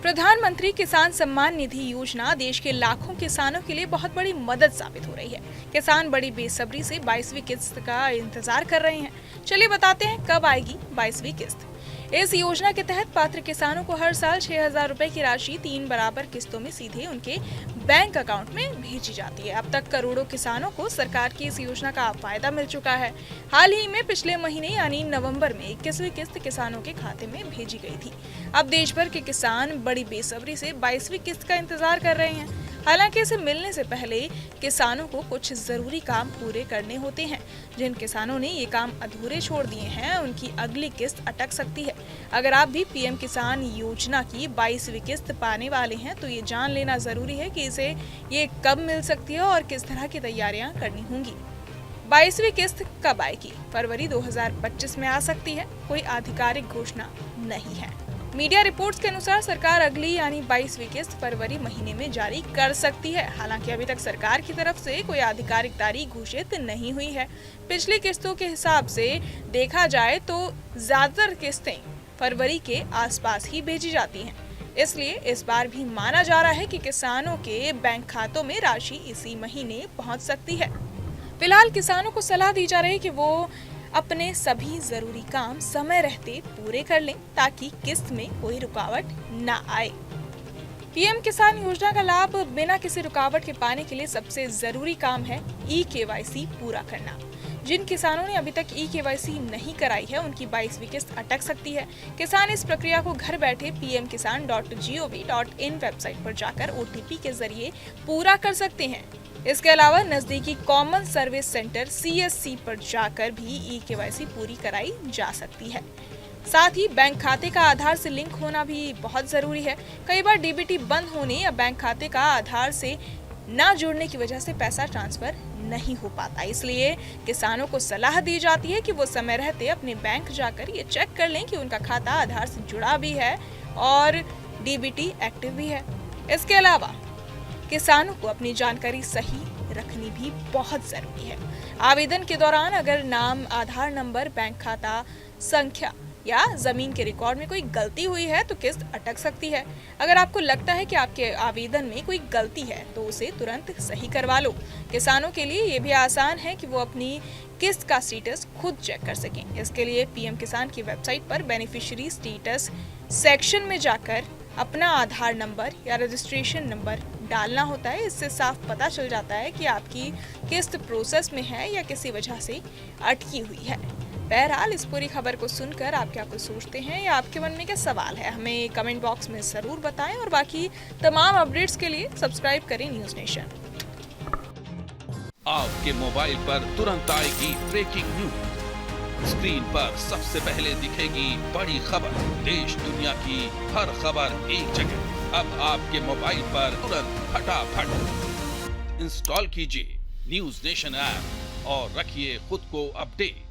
प्रधानमंत्री किसान सम्मान निधि योजना देश के लाखों किसानों के लिए बहुत बड़ी मदद साबित हो रही है। किसान बड़ी बेसब्री से 22वीं किस्त का इंतजार कर रहे हैं। चलिए बताते हैं कब आएगी 22वीं किस्त। इस योजना के तहत पात्र किसानों को हर साल 6,000 रुपए की राशि 3 बराबर किस्तों में सीधे उनके बैंक अकाउंट में भेजी जाती है। अब तक करोड़ों किसानों को सरकार की इस योजना का फायदा मिल चुका है। हाल ही में पिछले महीने यानी नवंबर में 21वीं किस्त किसानों के खाते में भेजी गई थी। अब देश भर के किसान बड़ी बेसब्री से 22वीं किस्त का इंतजार कर रहे हैं। हालांकि इसे मिलने से पहले किसानों को कुछ जरूरी काम पूरे करने होते हैं। जिन किसानों ने ये काम अधूरे छोड़ दिए हैं, उनकी अगली किस्त अटक सकती है। अगर आप भी पीएम किसान योजना की 22वीं किस्त पाने वाले हैं, तो ये जान लेना जरूरी है कि इसे ये कब मिल सकती है और किस तरह की तैयारियां करनी होंगी। 22वीं किस्त कब आएगी? फरवरी 2025 में आ सकती है। कोई आधिकारिक घोषणा नहीं है। मीडिया रिपोर्ट्स के अनुसार सरकार अगली यानी 22वीं किस्त फरवरी महीने में जारी कर सकती है। हालांकि अभी तक सरकार की तरफ से कोई आधिकारिक तारीख घोषित नहीं हुई है। पिछली किस्तों के हिसाब से देखा जाए तो ज्यादातर किस्तें फरवरी के आसपास ही भेजी जाती हैं। इसलिए इस बार भी माना जा रहा है कि किसानों के बैंक खातों में राशि इसी महीने पहुंच सकती है। फिलहाल किसानों को सलाह दी जा रही है कि वो अपने सभी जरूरी काम समय रहते पूरे कर लें, ताकि किस्त में कोई रुकावट न आए। पीएम किसान योजना का लाभ बिना किसी रुकावट के पाने के लिए सबसे जरूरी काम है ई-केवाईसी पूरा करना। जिन किसानों ने अभी तक ई-केवाईसी नहीं कराई है, उनकी 22वीं किस्त अटक सकती है। किसान इस प्रक्रिया को घर बैठे pmkisan.gov.in वेबसाइट पर जाकर OTP के जरिए पूरा कर सकते हैं। इसके अलावा नजदीकी कॉमन सर्विस सेंटर CSC पर जाकर भी ई-केवाईसी पूरी कराई जा सकती है। साथ ही बैंक खाते का आधार से लिंक होना भी बहुत जरूरी है। कई बार डीबीटी बंद होने या बैंक खाते का आधार से न जुड़ने की वजह से पैसा ट्रांसफर नहीं हो पाता। इसलिए किसानों को सलाह दी जाती है कि वो समय रहते अपने बैंक जाकर ये चेक कर लें कि उनका खाता आधार से जुड़ा भी है और डीबीटी एक्टिव भी है। इसके अलावा किसानों को अपनी जानकारी सही रखनी भी बहुत जरूरी है। आवेदन के दौरान अगर नाम, आधार नंबर, बैंक खाता संख्या या जमीन के रिकॉर्ड में कोई गलती हुई है तो किस्त अटक सकती है। अगर आपको लगता है कि आपके आवेदन में कोई गलती है तो उसे तुरंत सही करवा लो। किसानों के लिए ये भी आसान है कि वो अपनी किस्त का स्टेटस खुद चेक कर सकें। इसके लिए पीएम किसान की वेबसाइट पर बेनिफिशियरी स्टेटस सेक्शन में जाकर अपना आधार नंबर या रजिस्ट्रेशन नंबर डालना होता है। इससे साफ पता चल जाता है कि आपकी किस्त प्रोसेस में है या किसी वजह से अटकी हुई है। बहरहाल इस पूरी खबर को सुनकर आप क्या कुछ सोचते हैं या आपके मन में क्या सवाल है, हमें कमेंट बॉक्स में जरूर बताएं और बाकी तमाम अपडेट्स के लिए सब्सक्राइब करें न्यूज नेशन। आपके मोबाइल पर तुरंत आएगी ब्रेकिंग न्यूज। स्क्रीन पर सबसे पहले दिखेगी बड़ी खबर। देश दुनिया की हर खबर एक जगह। अब आपके मोबाइल पर तुरंत फटाफट इंस्टॉल कीजिए न्यूज नेशन ऐप और रखिए खुद को अपडेट।